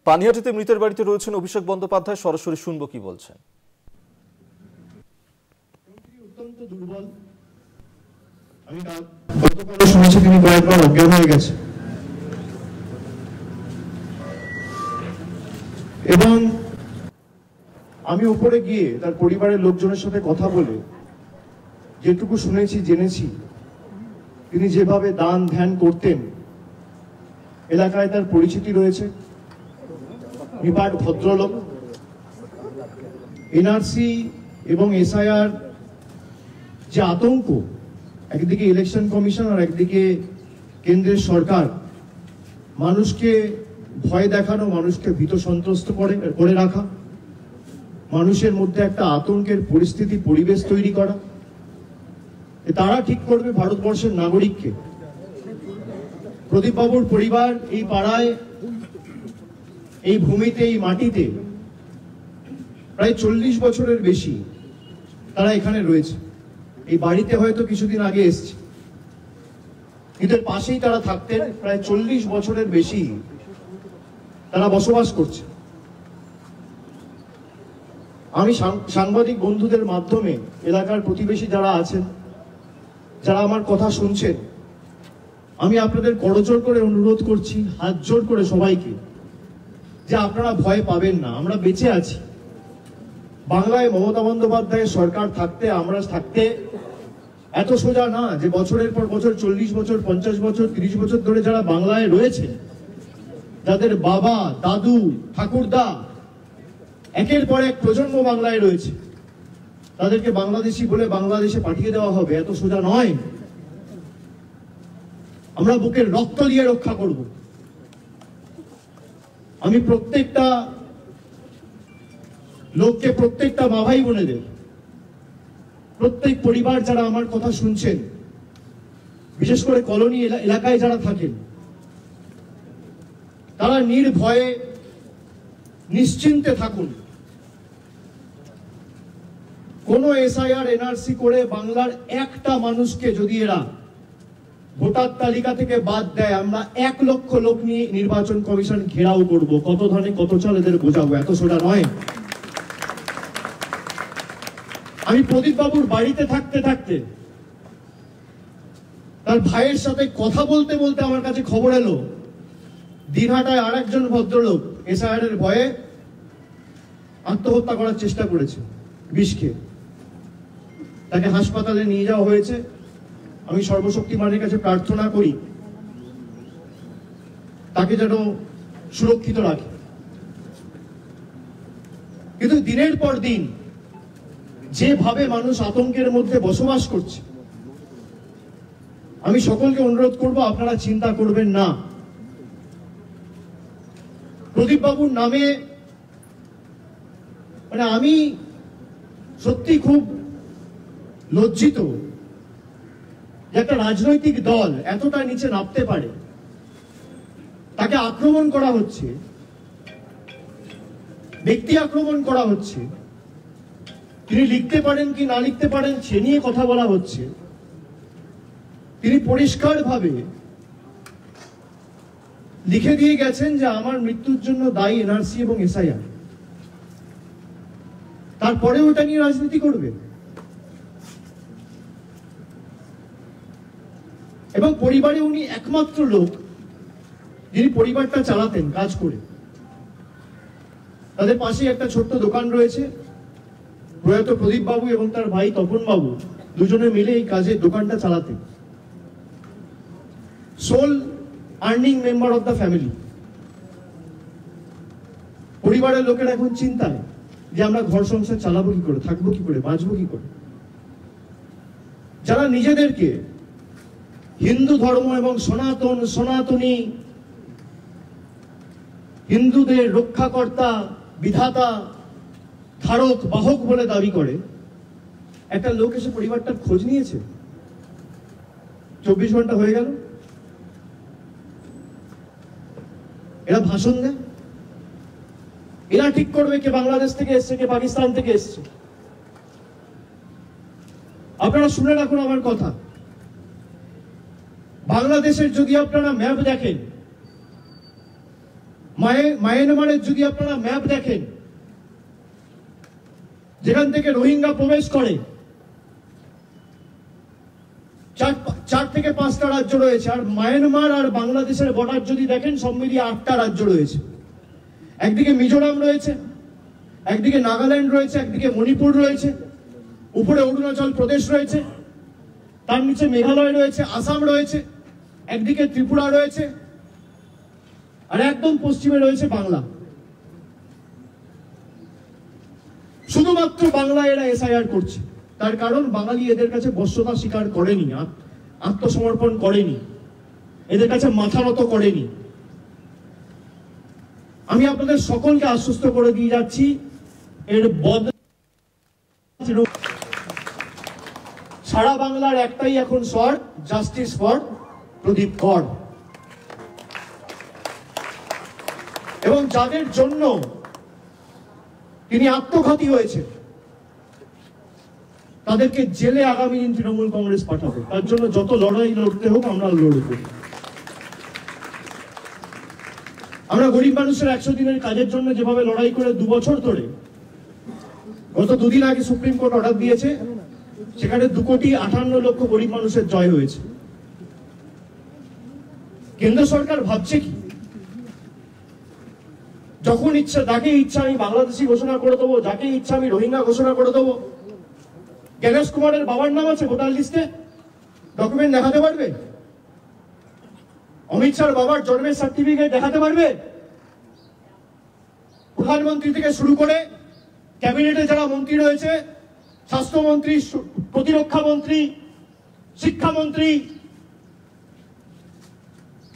পানিহাটিতে মৃতের বাড়িতে রয়েছেন অভিষেক বন্দ্যোপাধ্যায়, সরাসরি শুনবো কি বলছেন। অত্যন্ত দুর্বল। আমি গতকাল শুনেছি তিনি কয়েকবার অজ্ঞান হয়ে গেছে এবং আমি উপরে গিয়ে তার পরিবারের লোকজনের সাথে কথা বলে যেটুকু শুনেছি জেনেছি, তিনি যেভাবে দান ধ্যান করতেন, এলাকায় তার পরিচিতি রয়েছে, নিপাট ভদ্রলোক। এনআরসি এবং এসআইআর যে আতঙ্ক, একদিকে ইলেকশন কমিশন আর একদিকে কেন্দ্রের সরকার, মানুষকে ভয় দেখানো, মানুষকে ভীত সন্ত্রস্ত করে রাখা, মানুষের মধ্যে একটা আতঙ্কের পরিস্থিতি পরিবেশ তৈরি করা, তারা ঠিক করবে ভারতবর্ষের নাগরিককে। প্রদীপ বাবুর পরিবার এই পাড়ায়, এই ভূমিতে, এই মাটিতে প্রায় 40 বছরের বেশি তারা এখানে রয়েছে। এই বাড়িতে হয়তো কিছুদিন আগে এসছে, এদের পাশেই তারা থাকতেন। প্রায় 40 বছরের বেশি তারা বসবাস করছে। আমি সাংবাদিক বন্ধুদের মাধ্যমে এলাকার প্রতিবেশী যারা আছেন, যারা আমার কথা শুনছেন, আমি আপনাদের করজোড় করে অনুরোধ করছি, হাত জোর করে সবাইকে, যে আপনারা ভয় পাবেন না, আমরা বেঁচে আছি। বাংলায় মমতা বন্দ্যোপাধ্যায়ের সরকার থাকতে, আমরা থাকতে এত সোজা না যে বছরের পর বছর, 40 বছর, 50 বছর, 30 বছর ধরে যারা বাংলায় রয়েছে, যাদের বাবা, দাদু, ঠাকুরদা একের পর এক প্রজন্ম বাংলায় রয়েছে, তাদেরকে বাংলাদেশি বলে বাংলাদেশে পাঠিয়ে দেওয়া হবে, এত সোজা নয়। আমরা বুকের রক্ত দিয়ে রক্ষা করব। আমি প্রত্যেকটা লোককে, প্রত্যেকটা মা ভাই বোনেদের, প্রত্যেক পরিবার যারা আমার কথা শুনছেন, বিশেষ করে কলোনি এলাকায় যারা থাকেন, তারা নির্ভয়ে নিশ্চিন্তে থাকুন। কোন এসআইআর এনআরসি করে বাংলার একটা মানুষকে যদি এরা ভোটার তালিকা থেকে বাদ দেয়, আমরা 1 লক্ষ লোক নিয়ে নির্বাচন কমিশন ঘেরাও করব। কত ধানে কত চাল এদের বোঝাবো, এত সোজা নয়। আমি প্রদীপ বাবুর বাড়িতে থাকতে থাকতে তার ভাইয়ের সাথে কথা বলতে বলতে আমার কাছে খবর এলো, দিনহাটায় আর একজন ভদ্রলোক এসআইআর এর ভয়ে আত্মহত্যা করার চেষ্টা করেছে বিষ খেয়ে। তাকে হাসপাতালে নিয়ে যাওয়া হয়েছে। আমি সর্বশক্তিমানের কাছে প্রার্থনা করি তাকে যেন সুরক্ষিত রাখে। কিন্তু দিনের পর দিন যেভাবে মানুষ আতঙ্কের মধ্যে বসবাস করছে, আমি সকলকে অনুরোধ করব, আপনারা চিন্তা করবেন না। প্রদীপ বাবুর নামে আমি সত্যি খুব লজ্জিত যে একটা রাজনৈতিক দল এতটা নিচে নামতে পারে। তাকে আক্রমণ করা হচ্ছে, ব্যক্তি আক্রমণ করা হচ্ছে, তিনি লিখতে পারেন কি না লিখতে পারেন সে নিয়ে কথা বলা হচ্ছে। তিনি পরিষ্কারভাবে লিখে দিয়ে গেছেন যে আমার মৃত্যুর জন্য দায়ী এনআরসি এবং এসআইআর। তারপরে ওটা নিয়ে রাজনীতি করবে। এবং পরিবারে উনি একমাত্র লোক যিনি পরিবারটা চালাতেন কাজ করে। তাদের পাশে একটা ছোট্ট দোকান রয়েছে। প্রয়াত প্রদীপ বাবু এবং তার ভাই তপন বাবু দুজনে মিলে এই কাজে দোকানটা চালাতেন। Soul earning member of the family. পরিবারের লোকেরা এখন চিন্তায় যে আমরা ঘর সংসার চালাবো কি করে, থাকবো কি করে, বাঁচবো কি করে। যারা নিজেদেরকে হিন্দু ধর্ম এবং সনাতনী হিন্দুদের রক্ষাকর্তা, বিধাতা, ধারক, বাহক বলে দাবি করে, একটা লোক এসে পরিবারটার খোঁজ নিয়েছে। 24 ঘন্টা হয়ে গেল, এরা ভাষণ দেয়। এরা ঠিক করবে কে বাংলাদেশ থেকে এসছে, কে পাকিস্তান থেকে এসছে। আপনারা শুনে রাখুন আমার কথা। বাংলাদেশের যদি আপনারা ম্যাপ দেখেন, মায়ানমারের যদি আপনারা ম্যাপ দেখেন, যেখান থেকে রোহিঙ্গা প্রবেশ করে, 4 থেকে 5টা রাজ্য রয়েছে। আর মায়ানমার আর বাংলাদেশের বর্ডার যদি দেখেন, সব মিলিয়ে 8টা রাজ্য রয়েছে। একদিকে মিজোরাম রয়েছে, একদিকে নাগাল্যান্ড রয়েছে, একদিকে মণিপুর রয়েছে, উপরে অরুণাচল প্রদেশ রয়েছে, তার নিচে মেঘালয় রয়েছে, আসাম রয়েছে, একদিকে ত্রিপুরা রয়েছে, আর একদম পশ্চিমে রয়েছে বাংলা। শুধুমাত্র বাংলা এরা এসআইআর করছে, তার কারণ বাঙালি এদের কাছে বশ্যতা স্বীকার করেনি, আত্মসমর্পণ করেনি, এদের কাছে মাথা নত করেনি। আমি আপনাদের সকলকে আশ্বস্ত করে দিয়ে যাচ্ছি, এর সারা বাংলার একটাই এখন স্বর, জাস্টিস ফর প্রদীপ কর। এবং যাদের জন্য তিনি আত্মঘাতী হয়েছে, তাদেরকে জেলে আগামী দিন তৃণমূল কংগ্রেস পাঠাবে। তার জন্য যত লড়াই লড়তে হোক আমরা লড়ব। আমরা গরিব মানুষের 100 দিনের কাজের জন্য যেভাবে লড়াই করে 2 বছর ধরে, গত 2 দিন আগে সুপ্রিম কোর্ট অর্ডার দিয়েছে, সেখানে 2,58,00,000 গরিব মানুষের জয় হয়েছে। কেন্দ্র সরকার ভাবছে কি, যখন ইচ্ছা, যাকে ইচ্ছা আমি বাংলাদেশি ঘোষণা করে দেবো, যাকে ইচ্ছা আমি রোহিঙ্গা ঘোষণা করে দেবো। গণেশ কুমারের বাবার নাম আছে ভোটার লিস্টে, ডকুমেন্ট দেখাতে পারবে? অমিত শাহর বাবার জন্মের সার্টিফিকেট দেখাতে পারবে? প্রধানমন্ত্রী থেকে শুরু করে ক্যাবিনেটে যারা মন্ত্রী রয়েছে, স্বাস্থ্যমন্ত্রী, প্রতিরক্ষা মন্ত্রী, শিক্ষামন্ত্রী,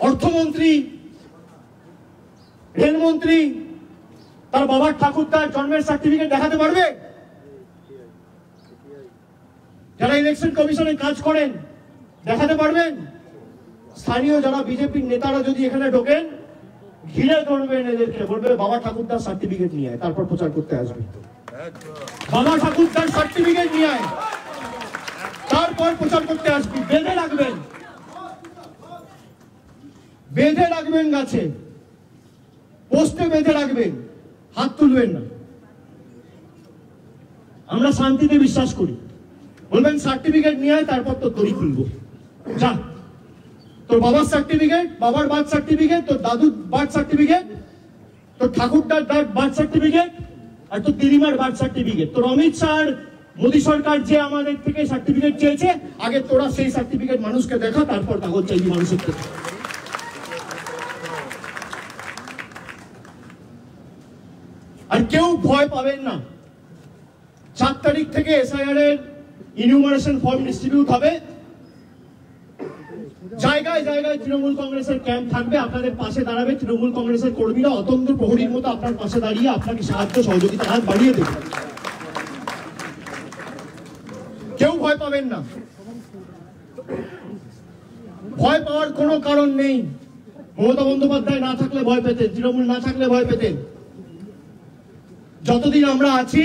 অর্থমন্ত্রী, রেলমন্ত্রী, তার বাবার ঠাকুরদার জন্মের সার্টিফিকেট দেখাতে পারবে? যারা ইলেকশন কমিশনে কাজ করেন দেখাতে পারবেন? স্থানীয় যারা বিজেপির নেতারা যদি এখানে ঢোকেন, ঘিরে ধরবেন এদেরকে, বলবে বাবা ঠাকুরদার সার্টিফিকেট নিয়ে আয়, তারপর প্রচার করতে আসবে। বাবা ঠাকুরদার সার্টিফিকেট নিয়ে আয়, তারপর প্রচার করতে আসবি। বেঁধে রাখবেন, বেঁধে রাখবেন গাছে, পোস্টে বেঁধে রাখবেন, হাত তুলবেন না। আমরা শান্তিতে বিশ্বাস করি। বলবেন সার্টিফিকেট নিয়ে আয়, তারপর তো দড়ি খুলবো। যা, তোর বাবার সার্টিফিকেট, বাবার বার্থ সার্টিফিকেট, তোর দাদুর বার্থ সার্টিফিকেট, তোর ঠাকুরদার বার্থ সার্টিফিকেট, আর তোর দিদিমার বার্থ সার্টিফিকেট। তোর অমিত শাহ, মোদী সরকার যে আমাদের থেকে সার্টিফিকেট চেয়েছে, আগে তোরা সেই সার্টিফিকেট মানুষকে দেখা, তারপর কাগজ চাইবি মানুষের থেকে। আর কেউ ভয় পাবেন না। 4 তারিখ থেকে এসআইআর এর ইনিউমারেশন ফর্ম ডিস্ট্রিবিউট হবে। জায়গায় জায়গায় তৃণমূল কংগ্রেসের ক্যাম্প থাকবে, আপনাদের পাশে দাঁড়াবে তৃণমূল কংগ্রেসের কর্মীরা, অতন্ত্র প্রহরীর মতো আপনার পাশে দাঁড়িয়ে আপনাকে সাহায্য সহযোগিতা হাত বাড়িয়ে দেবে। কেউ ভয় পাবেন না, ভয় পাওয়ার কোনো কারণ নেই। মমতা বন্দ্যোপাধ্যায় না থাকলে ভয় পেতেন, তৃণমূল না থাকলে ভয় পেতেন। যতদিন আমরা আছি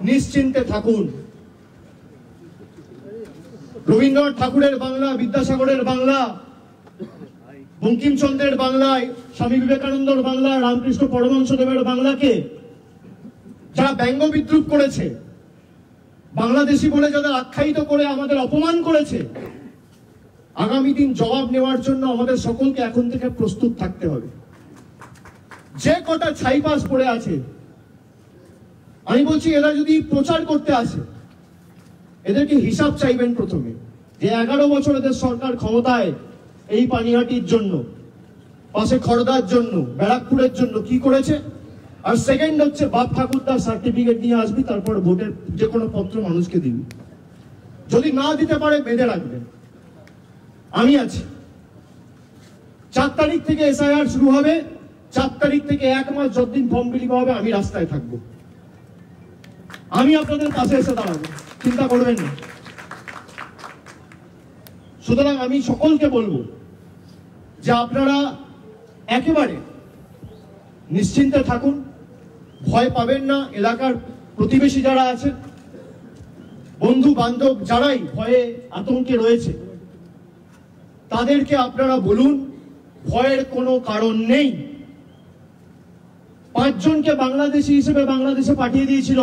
নিশ্চিন্তে থাকুন। রবীন্দ্রনাথ ঠাকুরের বাংলা, বিদ্যাসাগরের বাংলা, বঙ্কিমচন্দ্রের বাংলায়, স্বামী বিবেকানন্দর বাংলা, রামকৃষ্ণ পরমহংসদেবের বাংলাকে যারা ব্যঙ্গ বিদ্রুপ করেছে, বাংলাদেশি বলে যাদের আখ্যায়িত করে আমাদের অপমান করেছে, আগামী দিন জবাব নেওয়ার জন্য আমাদের সকলকে এখন থেকে প্রস্তুত থাকতে হবে। যে কটা ছাইপাস পড়ে আছে, আমি বলছি এরা যদি প্রচার করতে আসে, এদেরকে হিসাব চাইবেন প্রথমে, যে 11 বছর এদের সরকার ক্ষমতায় এই পানিহাটির জন্য, পাশে খড়দার জন্য, ব্যারাকপুরের জন্য কি করেছে। আর সেকেন্ড হচ্ছে বাপ ঠাকুরদার সার্টিফিকেট নিয়ে আসবি, তারপর ভোটের যে কোনো পত্র মানুষকে দিবি। যদি না দিতে পারে বেঁধে রাখবেন, আমি আছি। 4 তারিখ থেকে এসআইআর শুরু হবে। 4 তারিখ থেকে 1 মাস যতদিন ফর্ম বিলি হবে, আমি রাস্তায় থাকবো, আমি আপনাদের পাশে এসে দাঁড়াবো, চিন্তা করবেন না। সুতরাং আমি সকলকে বলবো যে আপনারা একেবারে নিশ্চিন্তে থাকুন, ভয় পাবেন না। এলাকার প্রতিবেশী যারা আছে, বন্ধু বান্ধব যারাই ভয়ে আতঙ্কে রয়েছে, তাদেরকে আপনারা বলুন ভয়ের কোনো কারণ নেই। 5 জনকে বাংলাদেশি হিসেবে বাংলাদেশে পাঠিয়ে দিয়েছিল।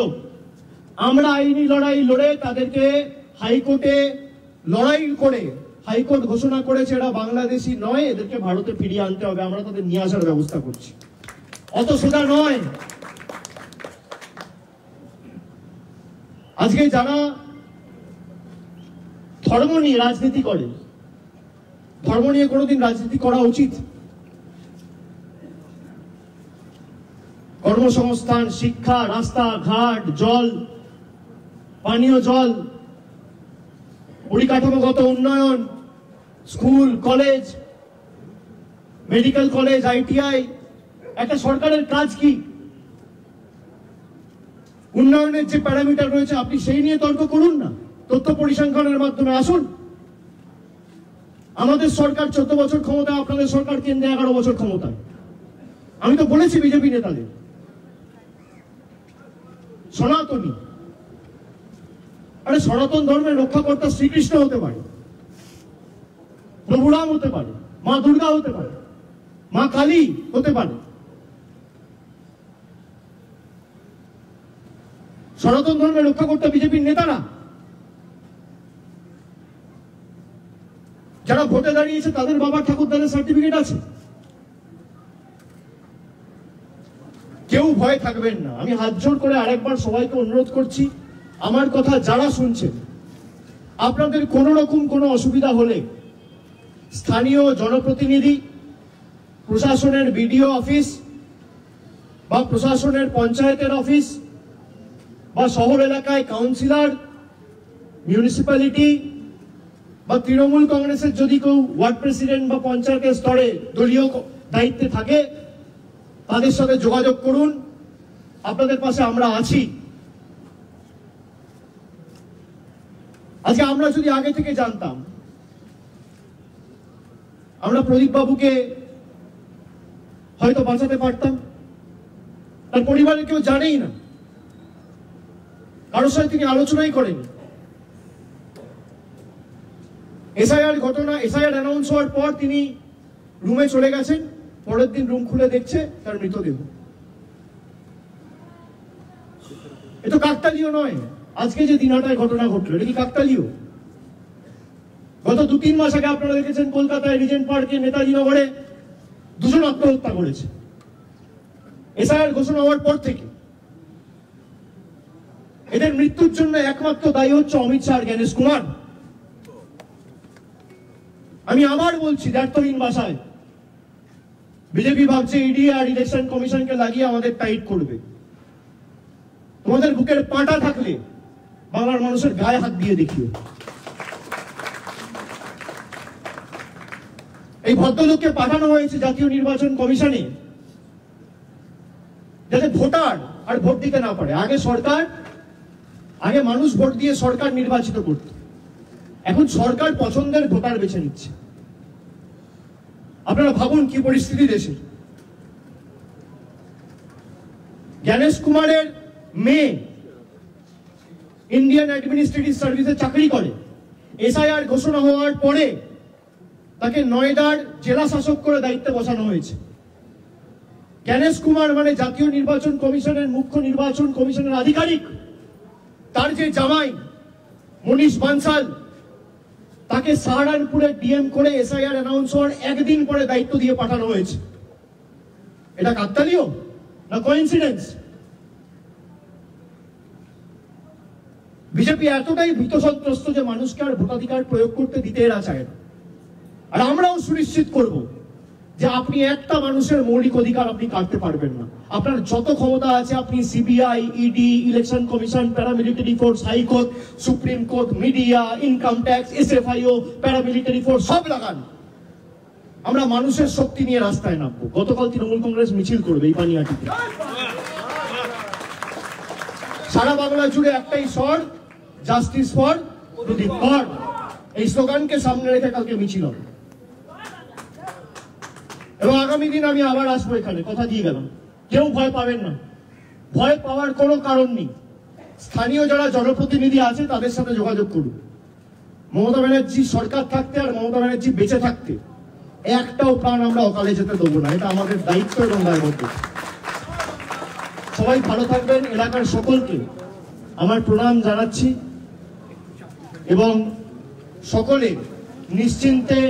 আমরা আইনি লড়াই লড়ে তাদেরকে হাইকোর্টে লড়াই করে হাইকোর্ট ঘোষণা করেছে এরা বাংলাদেশি নয়, এদেরকে ভারতে ফিরিয়ে আনতে হবে, আমরা তাদের নিয়ে আসার ব্যবস্থা করছি। অত সোজা নয়। আজকে যারা ধর্ম নিয়ে রাজনীতি করে, ধর্ম নিয়ে কোনোদিন রাজনীতি করা উচিত? কর্মসংস্থান, শিক্ষা, রাস্তা ঘাট, জল, পানীয় জল, পরিকাঠামোগত উন্নয়ন, school college, medical college, ITI, একটা সরকারের কাজ কি? উন্নয়নের যে প্যারামিটার রয়েছে আপনি সেই নিয়ে তর্ক করুন না, তথ্য পরিসংখ্যানের মাধ্যমে আসুন। আমাদের সরকার 14 বছর ক্ষমতায়, আপনাদের সরকার কেন্দ্রে 11 বছর ক্ষমতায়। আমি তো বলেছি বিজেপি নেতাদের, সনাতনী, আরে সনাতন ধর্মের রক্ষাকর্তা শ্রীকৃষ্ণ হতে পারে, প্রভু রাম হতে পারে, মা দুর্গা হতে পারে, মা কালী হতে পারে। সনাতন ধর্মের রক্ষাকর্তা বিজেপির নেতারা, যারা ভোটে দাঁড়িয়েছে তাদের বাবার ঠাকুরদাদের সার্টিফিকেট আছে। কেউ ভয় থাকবেন না। আমি হাত জোড় করে আরেকবার সবাইকে অনুরোধ করছি, আমার কথা যারা শুনছেন, আপনাদের কোনো রকম কোনো অসুবিধা হলে স্থানীয় জনপ্রতিনিধি, প্রশাসনের BDO অফিস বা প্রশাসনের পঞ্চায়েতের অফিস বা শহর এলাকায় কাউন্সিলর, মিউনিসিপ্যালিটি বা তৃণমূল কংগ্রেসের যদি কেউ ওয়ার্ড প্রেসিডেন্ট বা পঞ্চায়েতের স্তরে দলীয় দায়িত্বে থাকে, তাদের সাথে যোগাযোগ করুন। আপনাদের পাশে আমরা আছি। আজকে আমরা যদি আগে থেকে জানতাম, আমরা প্রদীপ বাবুকে হয়তো বাঁচাতে পারতাম। তার পরিবারের কেউ জানেই না, কারোর সাথে তিনি আলোচনাই করেনি। SIR ঘটনা, SIR অ্যানাউন্স হওয়ার পর তিনি রুমে চলে গেছেন, পরের দিন রুম খুলে দেখছে তার মৃতদেহ। এ তো কাকতালীয় নয়। আজকে যে দিনহাটায় ঘটনা ঘটলো, এটা কি কাকতালীয়? গত 2-3 মাস আগে আপনারা দেখেছেন কলকাতায় রিজেন্ট পার্কে, নেতাজি নগরে 2 জন আত্মহত্যা করেছে। SIR ঘোষণা হওয়ার পর থেকে এদের মৃত্যুর জন্য একমাত্র দায়ী হচ্ছে অমিত শাহ আর জ্ঞানেশ কুমার। আমি আবার বলছি দায়িত্বহীন ভাষায়, বিজেপি ভাবছে ED আর ইলেকশন কমিশনকে লাগিয়ে আমাদের টাইট করবে। তোমাদের বুকের পাটা থাকলে বাংলার মানুষের গায়ে হাত দিয়ে দেখিও। এই ভদ্রলোককে পাঠানো হয়েছে জাতীয় নির্বাচন কমিশনে, যাতে ভোটার আর ভোট দিতে না পারে। আগে মানুষ ভোট দিয়ে সরকার নির্বাচিত করত, এখন সরকার পছন্দের ভোটার বেছে নিচ্ছে। আপনারা ভাবুন কি পরিস্থিতি দেশে। জ্ঞানেশ কুমারের মেয়ে ইন্ডিয়ান অ্যাডমিনিস্ট্রেটিভ সার্ভিসে চাকরি করে। SIR ঘোষণা হওয়ার পরে তাকে নয়ডার জেলা শাসক করে দায়িত্বে বসানো হয়েছে। জ্ঞানেশ কুমার মানে জাতীয় নির্বাচন কমিশনের মুখ্য নির্বাচন কমিশনের আধিকারিক। তার যে জামাই মনীষ বানসাল, তাকে সাহারানপুরে DM করে SIR অ্যানাউন্স হওয়ার একদিন পরে দায়িত্ব দিয়ে পাঠানো হয়েছে। এটা কাকতালীয় না কোইন্সিডেন্স? বিজেপি এতটাই ভীতসন্ত্রস্ত যে মানুষকে আর ভোটাধিকার প্রয়োগ করতে দিতে এরা চায় না। আর আমরাও সুনিশ্চিত করব যে আপনি একটা মানুষের মৌলিক অধিকার আপনি কাটতে পারবেন না। আপনার যত ক্ষমতা আছে আপনি CBI, ED, election commission, paramilitary force, high court, supreme court, media, income tax, SFIO, paramilitary force সব লাগান। আমরা মানুষের শক্তি নিয়ে রাস্তায় নামবো। গতকাল তৃণমূল কংগ্রেস মিছিল করবে এই পানিহাটিতে। সারা বাংলা জুড়ে একটাই স্বর, জাস্টিস ফর প্রদীপ কর। এই স্লোগানকে সামনে রেখে কালকে মিছিল হবে। এবং আগামী দিন আমি আবার আসবো এখানে, কথা দিয়ে গেলাম। কেউ ভয় পাবেন না, ভয় পাওয়ার কোনো কারণ নেই। স্থানীয় যারা জনপ্রতিনিধি আছে তাদের সাথে যোগাযোগ করুন। মমতা ব্যানার্জি সরকার থাকতে আর মমতা ব্যানার্জি বেঁচে থাকতে একটাও প্রাণ আমরা অকালে যেতে দেবো না। এটা আমাদের দায়িত্ব এবং দায়বদ্ধতা। সবাই ভালো থাকবেন। এলাকার সকলকে আমার প্রণাম জানাচ্ছি এবং সকলে নিশ্চিন্তে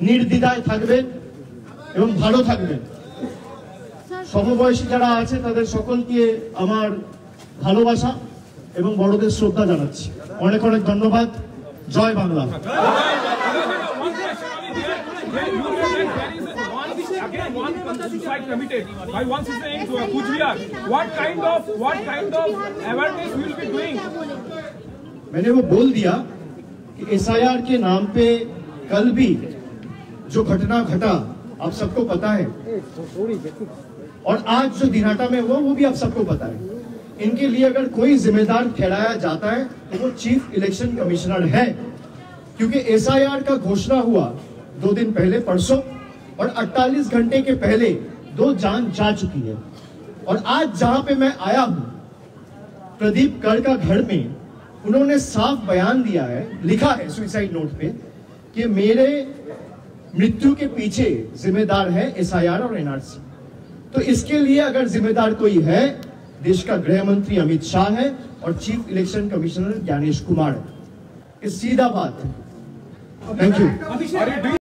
নির্দ্বিধায় থাকবেন এবং ভালো থাকবেন। সমবয়সী যারা আছে তাদের সকলকে আমার ভালোবাসা এবং বড়দের শ্রদ্ধা জানাচ্ছি। অনেক অনেক ধন্যবাদ। জয় Bangla. Again, one suicide committed by one citizen in Kuchbihar. What kind of awareness we will be doing? मैंने वो बोल दिया कि SIR के नाम पे कल भी जो घटना घटा आप सबको पता है, और आज जो दिनाटा में हुआ वो भी आप सबको पता है। इनके लिए अगर कोई जिम्मेदार ठहराया जाता है तो वो चीफ इलेक्शन कमिश्नर है, क्योंकि SIR का घोषणा हुआ 2 दिन पहले परसों, और 48 घंटे के पहले 2 जान जा चुकी है। और आज जहां पे मैं आया हूं प्रदीप गढ़ का घर में, उन्होंने साफ बयान दिया है, लिखा है सुसाइड नोट पे कि मेरे मृत्यु के पीछे जिम्मेदार है SIR और NRC। तो इसके लिए अगर जिम्मेदार कोई है, देश का गृह मंत्री अमित शाह है और chief election commissioner Gyanesh Kumar है। ये सीधा बात है। Thank you.